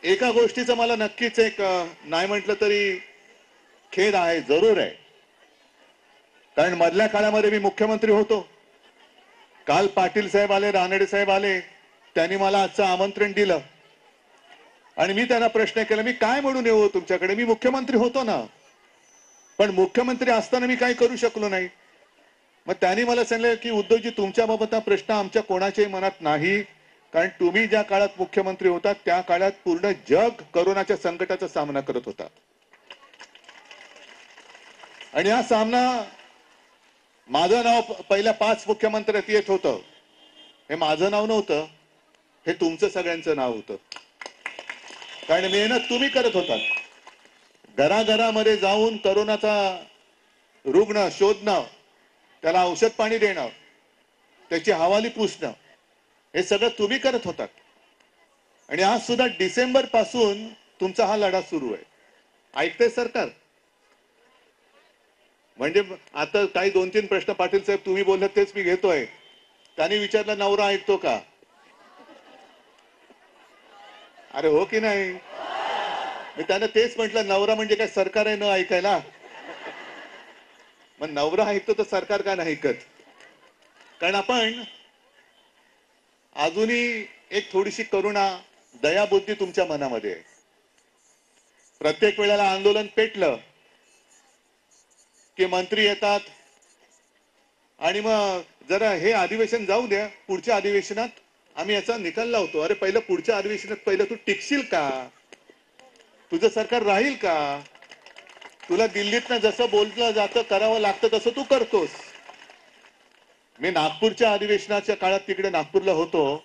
एका गोष्टीचं मला नक्कीच एक नाही म्हटलं तरी खेद आहे, जरूर आहे. कारण मधल्या काळामध्ये मी मुख्यमंत्री होतो. काल पाटील साहेब आले, रानडे साहेब आले, त्यांनी मला आजचं आमंत्रण दिलं आणि मी त्यांना प्रश्न केला, मी काय म्हणून येऊ तुमच्याकडे? मी मुख्यमंत्री होतो ना, पण मुख्यमंत्री असताना मी काही करू शकलो नाही. मग त्यांनी मला सांगितलं की उद्धवजी, तुमच्याबाबत हा प्रश्न आमच्या कोणाच्याही मनात नाही, कारण तुम्ही ज्या काळात मुख्यमंत्री होता त्या काळात पूर्ण जग कोरोनाच्या संकटाचा सामना करत होता आणि हा सामना माझं नाव पहिल्या 5 मुख्यमंत्र्यात येत होतं. हे माझं नाव नव्हतं, हे तुमचं सगळ्यांचं नाव होतं. कारण मेहनत तुम्ही करत होतात. घराघरामध्ये जाऊन कोरोनाचा रुग्ण शोधणं, त्याला औषध पाणी देणं, त्याची हवाली पुसणं, हे सगळं तुम्ही करत होतात. आणि आज सुद्धा डिसेंबर पासून तुमचा हा लढा सुरू आहे. ऐकतंय सरकार? म्हणजे आता काही 2-3 प्रश्न पाटील साहेब तुम्ही बोललात तेच मी घेतोय. त्यांनी विचारलं, नवरा ऐकतो का? अरे हो की नाही? मी त्यांना तेच म्हटलं, नवरा म्हणजे काय सरकार आहे न ऐकायला? मग नवरा ऐकतो तर सरकार का नाही ऐकत? कारण आपण अजूनही एक थोडीशी करुणा, दयाबुद्धी तुमच्या मनामध्ये आहे. प्रत्येक वेळेला आंदोलन पेटलं की मंत्री येतात आणि मग जरा हे अधिवेशन जाऊ द्या, पुढच्या अधिवेशनात आम्ही याचा निकाल लावतो. अरे पहिलं पुढच्या अधिवेशनात पहिलं तू टिकशील का? तुझं सरकार राहील का? तुला दिल्लीतनं जसं बोललं जातं, करावं लागतं तसं तू करतोस. मी नागपूरच्या अधिवेशनाच्या काळात तिकडे नागपूरला होतो.